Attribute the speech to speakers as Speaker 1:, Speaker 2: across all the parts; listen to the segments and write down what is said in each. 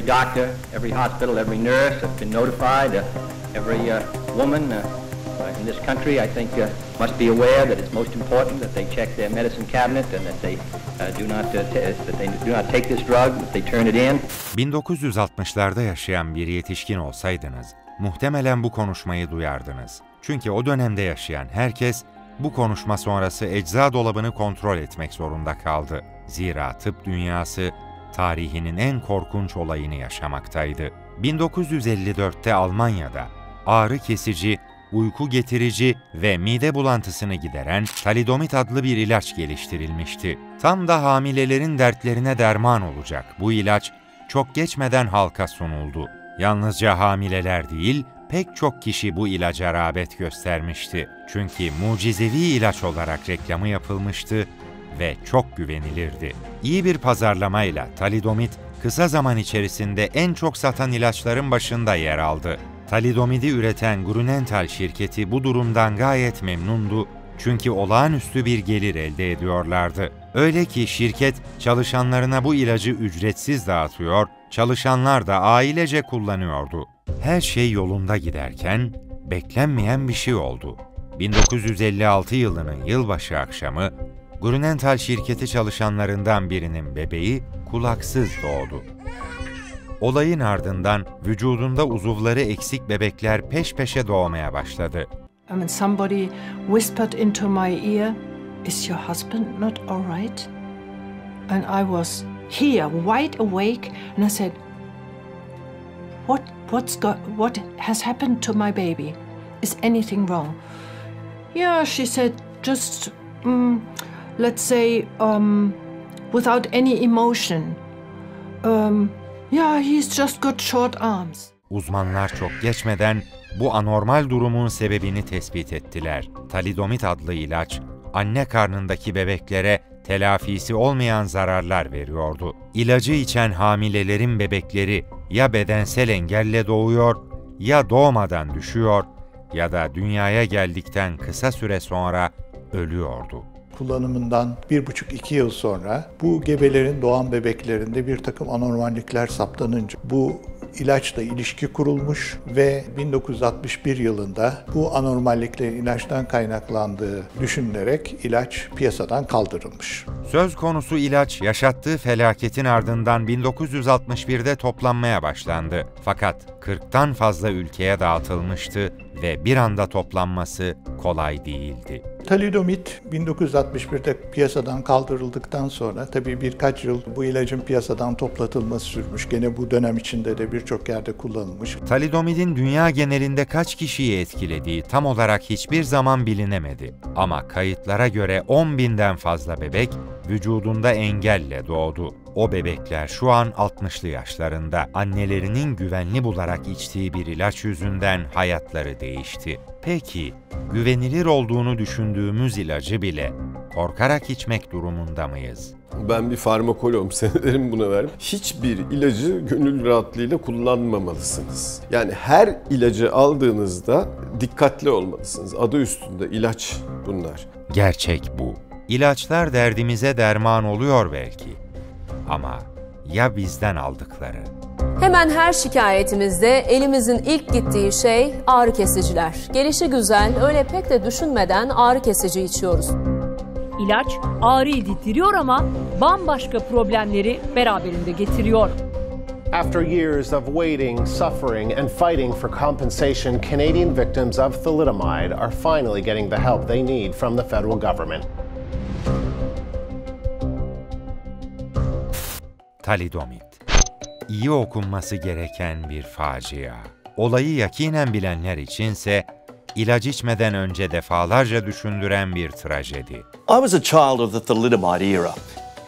Speaker 1: every doctor, every hospital, every nurse have been notified. Every woman in this country, I think, must be aware that it's most important that they check their medicine cabinet and that they do not take this drug, that they turn it in.
Speaker 2: 1960'larda yaşayan bir yetişkin olsaydınız, muhtemelen bu konuşmayı duyardınız. Çünkü o dönemde yaşayan herkes, bu konuşma sonrası ecza dolabını kontrol etmek zorunda kaldı. Zira tıp dünyası, tarihinin en korkunç olayını yaşamaktaydı. 1954'te Almanya'da ağrı kesici, uyku getirici ve mide bulantısını gideren talidomid adlı bir ilaç geliştirilmişti. Tam da hamilelerin dertlerine derman olacak bu ilaç çok geçmeden halka sunuldu. Yalnızca hamileler değil, pek çok kişi bu ilaca rağbet göstermişti. Çünkü mucizevi ilaç olarak reklamı yapılmıştı ve çok güvenilirdi. İyi bir pazarlamayla talidomid kısa zaman içerisinde en çok satan ilaçların başında yer aldı. Talidomid'i üreten Grünenthal şirketi bu durumdan gayet memnundu çünkü olağanüstü bir gelir elde ediyorlardı. Öyle ki şirket çalışanlarına bu ilacı ücretsiz dağıtıyor, çalışanlar da ailece kullanıyordu. Her şey yolunda giderken beklenmeyen bir şey oldu. 1956 yılının yılbaşı akşamı Grünenthal şirketi çalışanlarından birinin bebeği kulaksız doğdu. Olayın ardından vücudunda uzuvları eksik bebekler peş peşe doğmaya başladı.
Speaker 3: Somebody whispered into my ear, "Is your husband not all right?" And I was here, wide awake, and I said, "What has happened to my baby? Is anything wrong?" Yeah, she said, just let's say without any emotion. Yeah, he's just got short arms.
Speaker 2: Uzmanlar çok geçmeden bu anormal durumun sebebini tespit ettiler. Talidomid adlı ilaç, anne karnındaki bebeklere telafisi olmayan zararlar veriyordu. İlacı içen hamilelerin bebekleri ya bedensel engelle doğuyor, ya doğmadan düşüyor, ya da dünyaya geldikten kısa süre sonra ölüyordu.
Speaker 4: Kullanımından 1,5-2 yıl sonra bu gebelerin doğan bebeklerinde bir takım anormallikler saptanınca bu ilaçla ilişki kurulmuş ve 1961 yılında bu anormalliklerin ilaçtan kaynaklandığı düşünülerek ilaç piyasadan kaldırılmış.
Speaker 2: Söz konusu ilaç yaşattığı felaketin ardından 1961'de toplanmaya başlandı. Fakat 40'tan fazla ülkeye dağıtılmıştı ve bir anda toplanması kolay değildi.
Speaker 4: Talidomid 1961'de piyasadan kaldırıldıktan sonra tabii birkaç yıl bu ilacın piyasadan toplatılması sürmüş. Gene bu dönem içinde de birçok yerde kullanılmış.
Speaker 2: Talidomid'in dünya genelinde kaç kişiyi etkilediği tam olarak hiçbir zaman bilinemedi. Ama kayıtlara göre 10.000'den fazla bebek vücudunda engelle doğdu. O bebekler şu an 60'lı yaşlarında. Annelerinin güvenli bularak içtiği bir ilaç yüzünden hayatları değişti. Peki, güvenilir olduğunu düşündüğümüz ilacı bile korkarak içmek durumunda mıyız?
Speaker 5: Ben bir farmakologum, senelerim buna verdim. Hiçbir ilacı gönül rahatlığıyla kullanmamalısınız. Yani her ilacı aldığınızda dikkatli olmalısınız. Adı üstünde ilaç bunlar.
Speaker 2: Gerçek bu. İlaçlar derdimize derman oluyor belki. Ama ya bizden aldıkları?
Speaker 6: Hemen her şikayetimizde elimizin ilk gittiği şey ağrı kesiciler. Gelişigüzel öyle pek de düşünmeden ağrı kesici içiyoruz.
Speaker 7: İlaç ağrıyı dindiriyor ama bambaşka problemleri beraberinde getiriyor.
Speaker 8: After years of waiting, suffering, and fighting for compensation, Canadian victims of thalidomide are finally getting the help they need from the federal government.
Speaker 2: Talidomid. İyi okunması gereken bir facia. Olayı yakinen bilenler içinse ilaç içmeden önce defalarca düşündüren bir trajedi.
Speaker 9: I was a child of the thalidomide era.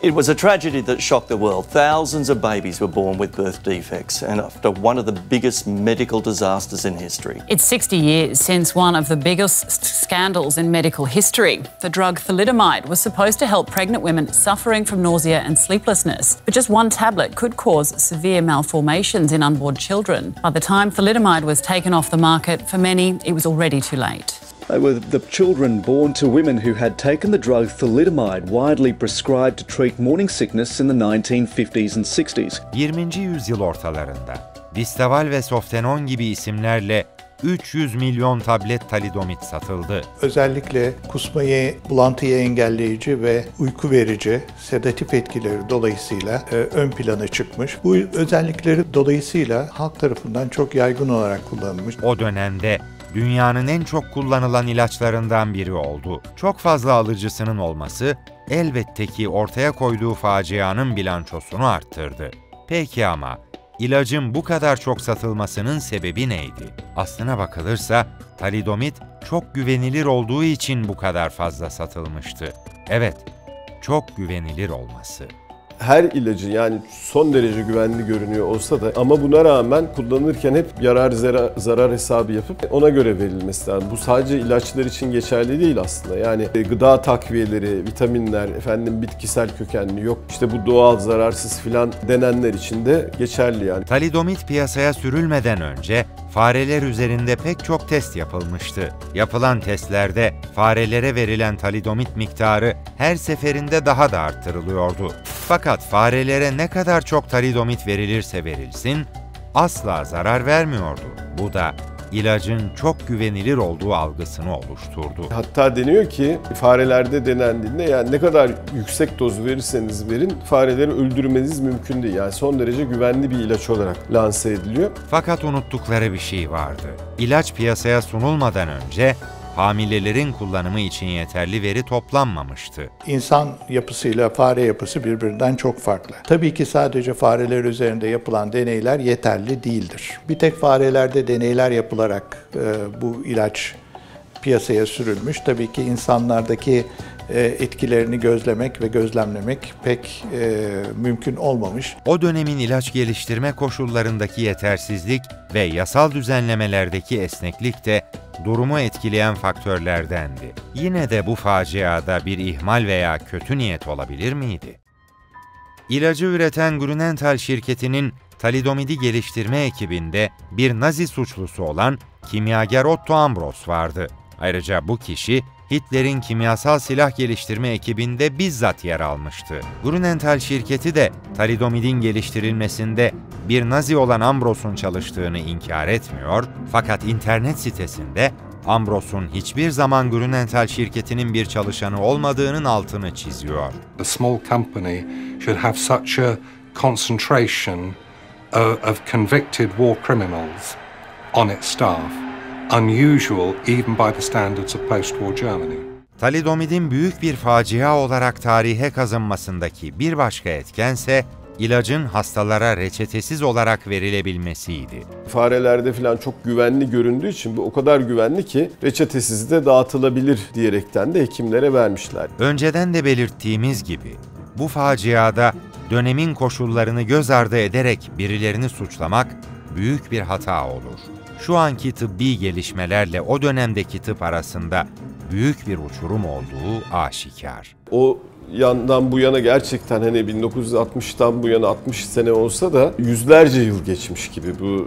Speaker 9: It was a tragedy that shocked the world. Thousands of babies were born with birth defects and after one of the biggest medical disasters in history.
Speaker 10: It's 60 years since one of the biggest scandals in medical history. The drug thalidomide was supposed to help pregnant women suffering from nausea and sleeplessness. But just one tablet could cause severe malformations in unborn children. By the time thalidomide was taken off the market, for many, it was already too late.
Speaker 11: They were the children born to women who had taken the drug thalidomide, widely prescribed to treat morning sickness in the 1950s and 60s.
Speaker 2: 20. yüzyıl ortalarında Distaval ve Softenon gibi isimlerle 300 milyon tablet talidomit satıldı.
Speaker 4: Özellikle kusmayı, bulantıyı engelleyici ve uyku verici sedatif etkileri dolayısıyla ön plana çıkmış. Bu özellikleri dolayısıyla halk tarafından çok yaygın olarak kullanılmış.
Speaker 2: O dönemde dünyanın en çok kullanılan ilaçlarından biri oldu. Çok fazla alıcısının olması elbette ki ortaya koyduğu facianın bilançosunu arttırdı. Peki ama İlacın bu kadar çok satılmasının sebebi neydi? Aslına bakılırsa talidomit çok güvenilir olduğu için bu kadar fazla satılmıştı. Evet, çok güvenilir olması.
Speaker 5: Her ilacı yani son derece güvenli görünüyor olsa da ama buna rağmen kullanırken hep zarar hesabı yapıp ona göre verilmesi lazım. Bu sadece ilaçlar için geçerli değil aslında. Yani gıda takviyeleri, vitaminler, bitkisel kökenli yok işte bu doğal zararsız filan denenler için de geçerli yani.
Speaker 2: Talidomit piyasaya sürülmeden önce fareler üzerinde pek çok test yapılmıştı. Yapılan testlerde farelere verilen talidomit miktarı her seferinde daha da arttırılıyordu. Fakat farelere ne kadar çok talidomit verilirse verilsin, asla zarar vermiyordu. Bu da ilacın çok güvenilir olduğu algısını oluşturdu.
Speaker 5: Hatta deniyor ki farelerde denendiğinde yani ne kadar yüksek doz verirseniz verin fareleri öldürmeniz mümkün değil. Yani son derece güvenli bir ilaç olarak lanse ediliyor.
Speaker 2: Fakat unuttukları bir şey vardı. İlaç piyasaya sunulmadan önce hamilelerin kullanımı için yeterli veri toplanmamıştı.
Speaker 4: İnsan yapısıyla fare yapısı birbirinden çok farklı. Tabii ki sadece fareler üzerinde yapılan deneyler yeterli değildir. Bir tek farelerde deneyler yapılarak bu ilaç piyasaya sürülmüş. Tabii ki insanlardaki etkilerini gözlemek ve gözlemlemek pek mümkün olmamış.
Speaker 2: O dönemin ilaç geliştirme koşullarındaki yetersizlik ve yasal düzenlemelerdeki esneklik de durumu etkileyen faktörlerdendi. Yine de bu faciada bir ihmal veya kötü niyet olabilir miydi? İlacı üreten Grünenthal şirketinin talidomidi geliştirme ekibinde bir Nazi suçlusu olan kimyager Otto Ambros vardı. Ayrıca bu kişi Hitler'in kimyasal silah geliştirme ekibinde bizzat yer almıştı. Grünenthal şirketi de talidomidin geliştirilmesinde bir Nazi olan Ambros'un çalıştığını inkar etmiyor, fakat internet sitesinde Ambros'un hiçbir zaman Grünenthal şirketinin bir çalışanı olmadığının altını çiziyor.
Speaker 12: A small company should have such a concentration of convicted war criminals on its staff. Unusual even by the standards of post-war Germany.
Speaker 2: Talidomidin büyük bir facia olarak tarihe kazınmasındaki bir başka etkense ilacın hastalara reçetesiz olarak verilebilmesiydi.
Speaker 5: Farelerde falan çok güvenli göründüğü için bu o kadar güvenli ki reçetesiz de dağıtılabilir diyerekten de hekimlere vermişler.
Speaker 2: Önceden de belirttiğimiz gibi bu faciada dönemin koşullarını göz ardı ederek birilerini suçlamak büyük bir hata olur. Şu anki tıbbi gelişmelerle o dönemdeki tıp arasında büyük bir uçurum olduğu aşikar.
Speaker 5: O yandan bu yana gerçekten 1960'tan bu yana 60 sene olsa da yüzlerce yıl geçmiş gibi bu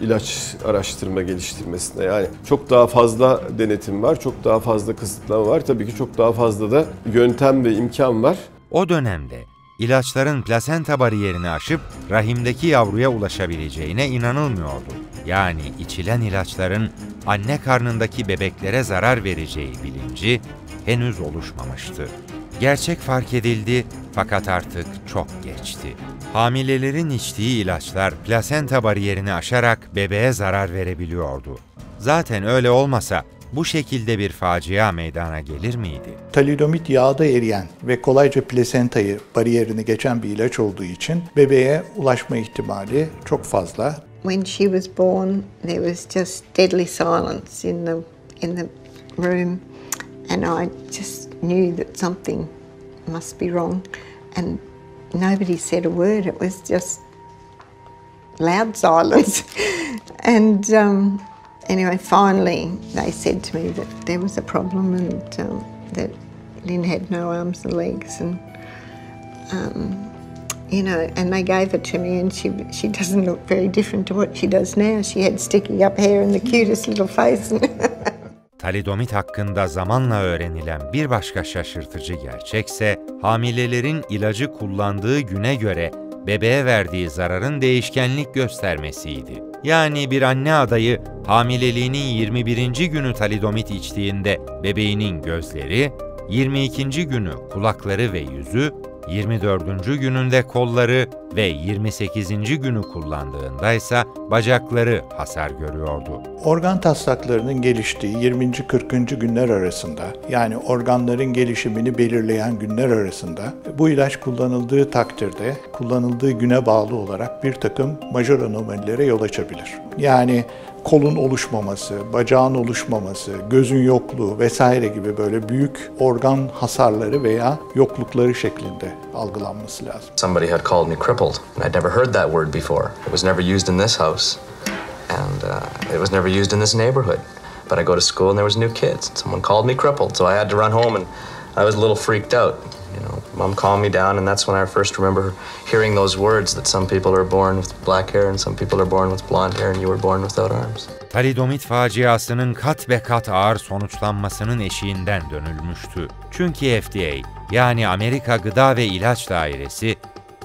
Speaker 5: ilaç araştırma geliştirmesine. Yani çok daha fazla denetim var, çok daha fazla kısıtlama var. Tabii ki çok daha fazla da yöntem ve imkan var.
Speaker 2: O dönemde ilaçların plasenta bariyerini aşıp rahimdeki yavruya ulaşabileceğine inanılmıyordu. Yani içilen ilaçların anne karnındaki bebeklere zarar vereceği bilinci henüz oluşmamıştı. Gerçek fark edildi fakat artık çok geçti. Hamilelerin içtiği ilaçlar plasenta bariyerini aşarak bebeğe zarar verebiliyordu. Zaten öyle olmasa bu şekilde bir facia meydana gelir miydi?
Speaker 4: Talidomit yağda eriyen ve kolayca plasentayı, bariyerini geçen bir ilaç olduğu için bebeğe ulaşma ihtimali çok fazla.
Speaker 13: When she was born, there was just deadly silence in the room, and I just knew that something must be wrong. And nobody said a word. It was just loud silence. And anyway, finally they said to me that there was a problem and that Lynn had no arms and legs, and you know, and they gave it to me, and she doesn't look very different to what she does now. She had sticky up hair and the cutest little face.
Speaker 2: Talidomit hakkında zamanla öğrenilen bir başka şaşırtıcı gerçekse, hamilelerin ilacı kullandığı güne göre bebeğe verdiği zararın değişkenlik göstermesiydi. Yani bir anne adayı hamileliğinin 21. günü talidomit içtiğinde bebeğinin gözleri, 22. günü kulakları ve yüzü, 24. gününde kolları ve 28. günü kullandığında ise bacakları hasar görüyordu.
Speaker 4: Organ taslaklarının geliştiği 20. 40. günler arasında, yani organların gelişimini belirleyen günler arasında bu ilaç kullanıldığı takdirde kullanıldığı güne bağlı olarak bir takım majör anomalilere yol açabilir. Yani kolun oluşmaması, bacağın oluşmaması, gözün yokluğu vesaire gibi böyle büyük organ hasarları veya yoklukları şeklinde algılanması lazım.
Speaker 14: Somebody had called me crippled, and I'd never heard that word before. It was never used in this house, and it was never used in this neighborhood. But I go to school and there was new kids. Someone called me crippled, so I had to run home, and I was a little freaked out. You know, Mom calmed me down, and that's when I first remember hearing those words that some people are born with black hair and some people are born with blonde hair and you were born without arms.
Speaker 2: Talidomit faciasının kat be kat ağır sonuçlanmasının eşiğinden dönülmüştü. Çünkü FDA, yani Amerika Gıda ve İlaç Dairesi,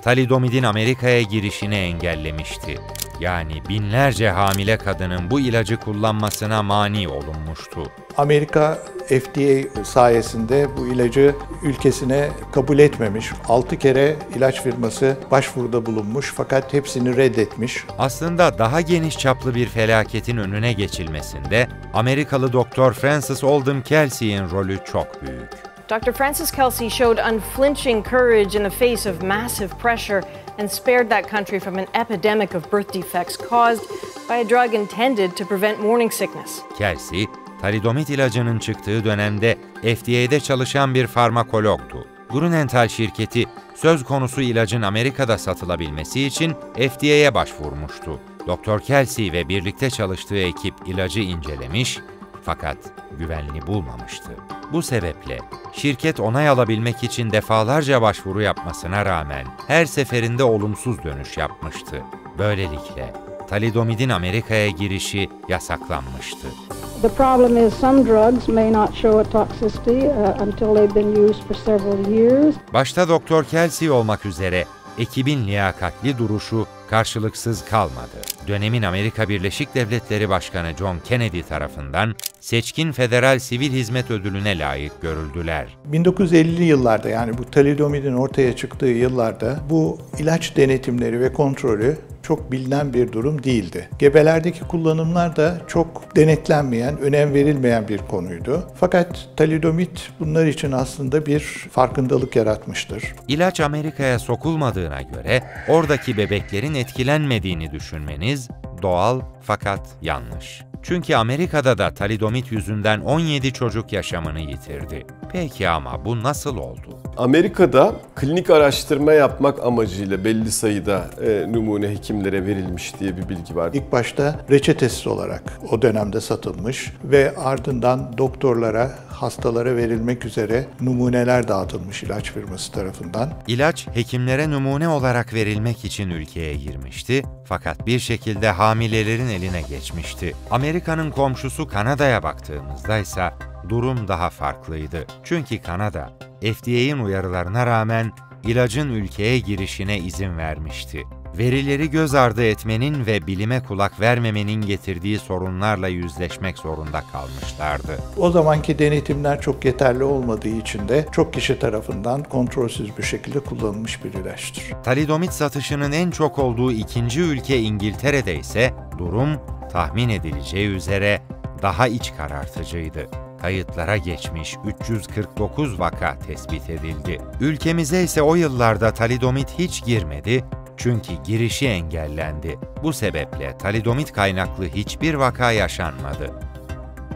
Speaker 2: talidomidin Amerika'ya girişini engellemişti. Yani binlerce hamile kadının bu ilacı kullanmasına mani olunmuştu.
Speaker 4: Amerika FDA sayesinde bu ilacı ülkesine kabul etmemiş. 6 kere ilaç firması başvuruda bulunmuş fakat hepsini reddetmiş.
Speaker 2: Aslında daha geniş çaplı bir felaketin önüne geçilmesinde Amerikalı Doktor Francis Oldham Kelsey'in rolü çok büyük.
Speaker 15: Dr. Francis Kelsey showed unflinching courage in the face of massive pressure and spared that country from an epidemic of birth defects caused by a drug intended to prevent morning sickness.
Speaker 2: Kelsey, talidomit ilacının çıktığı dönemde FDA'de çalışan bir farmakologtu. Grünenthal şirketi söz konusu ilacın Amerika'da satılabilmesi için FDA'ye başvurmuştu. Dr. Kelsey ve birlikte çalıştığı ekip ilacı incelemiş fakat güvenli bulmamıştı. Bu sebeple şirket onay alabilmek için defalarca başvuru yapmasına rağmen her seferinde olumsuz dönüş yapmıştı. Böylelikle talidomidin Amerika'ya girişi yasaklanmıştı.
Speaker 16: The problem is some drugs may not show a toxicity until they've been used for several years.
Speaker 2: Başta Dr. Kelsey olmak üzere ekibin liyakatli duruşu karşılıksız kalmadı. Dönemin Amerika Birleşik Devletleri Başkanı John Kennedy tarafından seçkin federal sivil hizmet ödülüne layık görüldüler.
Speaker 4: 1950'li yıllarda, yani bu talidomidin ortaya çıktığı yıllarda bu ilaç denetimleri ve kontrolü çok bilinen bir durum değildi. Gebelerdeki kullanımlar da çok denetlenmeyen, önem verilmeyen bir konuydu. Fakat talidomit bunlar için aslında bir farkındalık yaratmıştır.
Speaker 2: İlaç Amerika'ya sokulmadığına göre oradaki bebeklerin etkilenmediğini düşünmeniz doğal fakat yanlış. Çünkü Amerika'da da talidomit yüzünden 17 çocuk yaşamını yitirdi. Peki ama bu nasıl oldu?
Speaker 5: Amerika'da klinik araştırma yapmak amacıyla belli sayıda numune hekimlere verilmiş diye bir bilgi var.
Speaker 4: İlk başta reçetesiz olarak o dönemde satılmış ve ardından doktorlara, hastalara verilmek üzere numuneler dağıtılmış ilaç firması tarafından.
Speaker 2: İlaç hekimlere numune olarak verilmek için ülkeye girmişti fakat bir şekilde hamilelerin eline geçmişti. Amerika'nın komşusu Kanada'ya baktığımızda ise durum daha farklıydı. Çünkü Kanada, FDA'nin uyarılarına rağmen ilacın ülkeye girişine izin vermişti. Verileri göz ardı etmenin ve bilime kulak vermemenin getirdiği sorunlarla yüzleşmek zorunda kalmışlardı.
Speaker 4: O zamanki denetimler çok yeterli olmadığı için de çok kişi tarafından kontrolsüz bir şekilde kullanılmış bir ilaçtır.
Speaker 2: Talidomit satışının en çok olduğu ikinci ülke İngiltere'de ise durum tahmin edileceği üzere daha iç karartıcıydı. Kayıtlara geçmiş 349 vaka tespit edildi. Ülkemize ise o yıllarda talidomit hiç girmedi çünkü girişi engellendi. Bu sebeple talidomit kaynaklı hiçbir vaka yaşanmadı.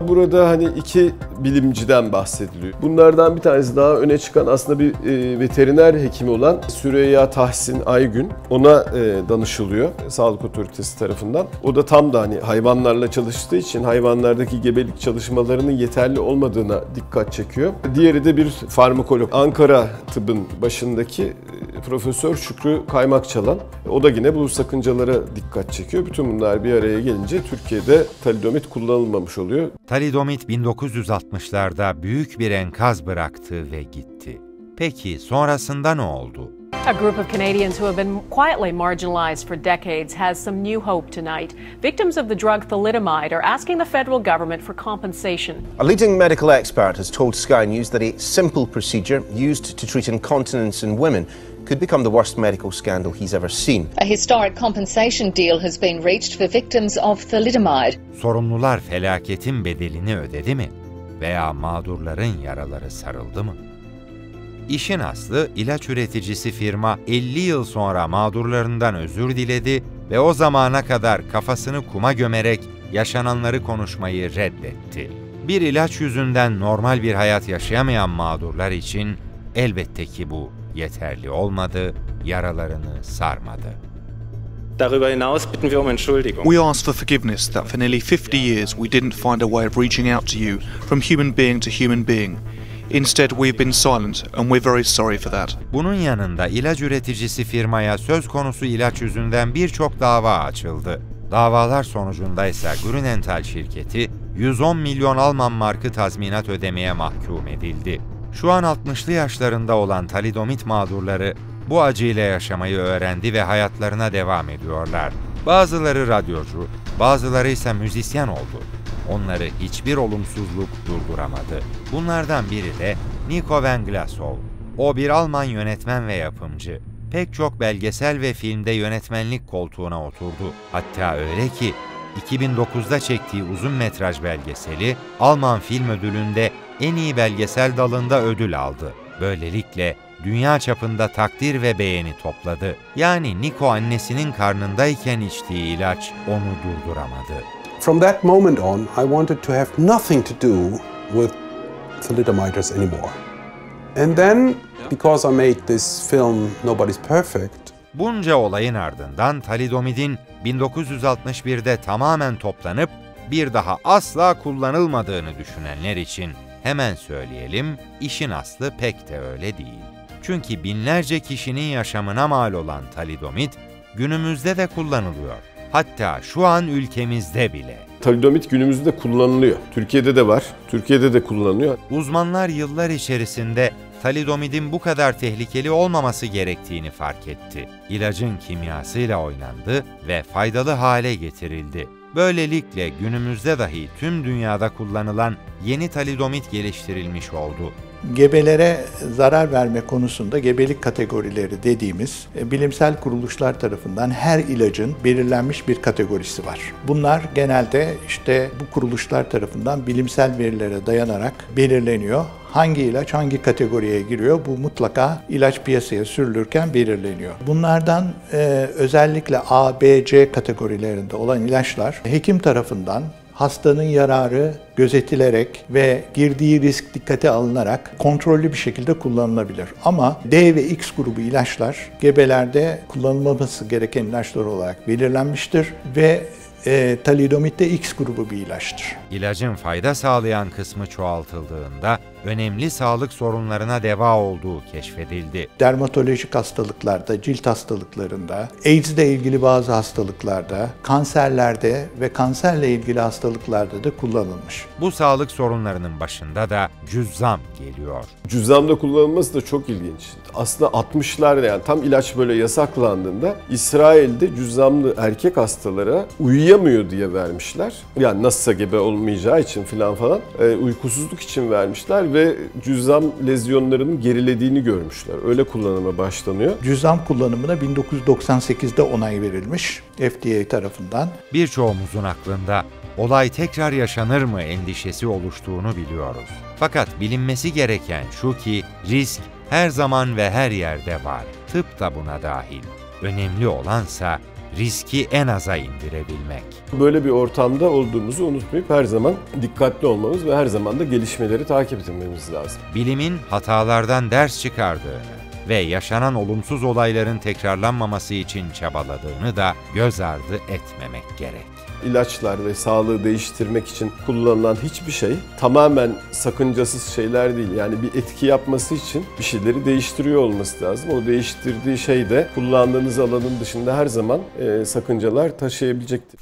Speaker 5: Burada hani iki bilimciden bahsediliyor. Bunlardan bir tanesi daha öne çıkan aslında bir veteriner hekimi olan Süreyya Tahsin Aygün. Ona danışılıyor Sağlık Otoritesi tarafından. O da tam da hani hayvanlarla çalıştığı için hayvanlardaki gebelik çalışmalarının yeterli olmadığına dikkat çekiyor. Diğeri de bir farmakolog. Ankara Tıbb'ın başındaki Profesör Şükrü Kaymakçalan. O da yine bu sakıncalara dikkat çekiyor. Bütün bunlar bir araya gelince Türkiye'de talidomit kullanılmamış oluyor.
Speaker 2: Talidomit 1960'larda büyük bir enkaz bıraktı ve gitti. Peki sonrasında ne oldu?
Speaker 17: A group of Canadians who have been quietly marginalized for decades has some new hope tonight. Victims of the drug thalidomide are asking the federal government for compensation.
Speaker 8: A leading medical expert has told Sky News that a simple procedure used to treat incontinence in women could become the worst medical scandal he's ever seen.
Speaker 18: A historic compensation deal has been reached for victims of thalidomide.
Speaker 2: Sorumlular felaketin bedelini ödedi mi? Veya mağdurların yaraları sarıldı mı? İşin aslı, ilaç üreticisi firma 50 yıl sonra mağdurlarından özür diledi ve o zamana kadar kafasını kuma gömerek yaşananları konuşmayı reddetti. Bir ilaç yüzünden normal bir hayat yaşayamayan mağdurlar için elbette ki bu yeterli olmadı, yaralarını sarmadı.
Speaker 19: Darüber hinaus bitten wir Entschuldigung.
Speaker 20: We ask for forgiveness that for nearly 50 years we didn't find a way of reaching out to you from human being to human being. Instead, we've been silent and we're very sorry for that.
Speaker 2: Bunun yanında ilaç üreticisi firmaya söz konusu ilaç yüzünden birçok dava açıldı. Davalar sonucunda ise Grünenthal şirketi 110 milyon Alman markı tazminat ödemeye mahkum edildi. Şu an 60'lı yaşlarında olan talidomit mağdurları bu acıyla yaşamayı öğrendi ve hayatlarına devam ediyorlar. Bazıları radyocu, bazıları ise müzisyen oldu. Onları hiçbir olumsuzluk durduramadı. Bunlardan biri de Nico van Glasow. O bir Alman yönetmen ve yapımcı. Pek çok belgesel ve filmde yönetmenlik koltuğuna oturdu. Hatta öyle ki 2009'da çektiği uzun metraj belgeseli Alman Film Ödülü'nde en iyi belgesel dalında ödül aldı. Böylelikle dünya çapında takdir ve beğeni topladı. Yani Nico annesinin karnındayken içtiği ilaç onu durduramadı.
Speaker 21: From that moment on, I wanted to have nothing to do with thalidomiders anymore. And then, because I made this film Nobody's Perfect,
Speaker 2: bunca olayın ardından talidomidin 1961'de tamamen toplanıp bir daha asla kullanılmadığını düşünenler için hemen söyleyelim, işin aslı pek de öyle değil. Çünkü binlerce kişinin yaşamına mal olan talidomid günümüzde de kullanılıyor. Hatta şu an ülkemizde bile.
Speaker 5: Talidomit günümüzde kullanılıyor. Türkiye'de de var. Türkiye'de de kullanılıyor.
Speaker 2: Uzmanlar yıllar içerisinde talidomidin bu kadar tehlikeli olmaması gerektiğini fark etti. İlacın kimyasıyla oynandı ve faydalı hale getirildi. Böylelikle günümüzde dahi tüm dünyada kullanılan yeni talidomit geliştirilmiş oldu.
Speaker 4: Gebelere zarar verme konusunda gebelik kategorileri dediğimiz bilimsel kuruluşlar tarafından her ilacın belirlenmiş bir kategorisi var. Bunlar genelde işte bu kuruluşlar tarafından bilimsel verilere dayanarak belirleniyor. Hangi ilaç hangi kategoriye giriyor bu mutlaka ilaç piyasaya sürülürken belirleniyor. Bunlardan özellikle A, B, C kategorilerinde olan ilaçlar hekim tarafından hastanın yararı gözetilerek ve girdiği risk dikkate alınarak kontrollü bir şekilde kullanılabilir. Ama D ve X grubu ilaçlar gebelerde kullanılmaması gereken ilaçlar olarak belirlenmiştir ve talidomit de X grubu bir ilaçtır.
Speaker 2: İlacın fayda sağlayan kısmı çoğaltıldığında önemli sağlık sorunlarına deva olduğu keşfedildi.
Speaker 4: Dermatolojik hastalıklarda, cilt hastalıklarında, AIDS'le ilgili bazı hastalıklarda, kanserlerde ve kanserle ilgili hastalıklarda da kullanılmış.
Speaker 2: Bu sağlık sorunlarının başında da cüzzam geliyor.
Speaker 5: Cüzzamda kullanılması da çok ilginç. Aslında 60'larda yani tam ilaç böyle yasaklandığında İsrail'de cüzzamlı erkek hastalara uyuyamıyor diye vermişler. Yani nasılsa gebe olmayacağı için falan uykusuzluk için vermişler ve cüzzam lezyonlarının gerilediğini görmüşler. Öyle kullanıma başlanıyor.
Speaker 4: Cüzzam kullanımına 1998'de onay verilmiş FDA tarafından.
Speaker 2: Birçoğumuzun aklında olay tekrar yaşanır mı endişesi oluştuğunu biliyoruz. Fakat bilinmesi gereken şu ki risk her zaman ve her yerde var. Tıp da buna dahil. Önemli olansa riski en aza indirebilmek.
Speaker 5: Böyle bir ortamda olduğumuzu unutmayıp her zaman dikkatli olmamız ve her zaman da gelişmeleri takip etmemiz lazım.
Speaker 2: Bilimin hatalardan ders çıkardığını ve yaşanan olumsuz olayların tekrarlanmaması için çabaladığını da göz ardı etmemek gerek.
Speaker 5: ilaçlar ve sağlığı değiştirmek için kullanılan hiçbir şey tamamen sakıncasız şeyler değil. Yani bir etki yapması için bir şeyleri değiştiriyor olması lazım. O değiştirdiği şey de kullandığınız alanın dışında her zaman sakıncalar taşıyabilecektir.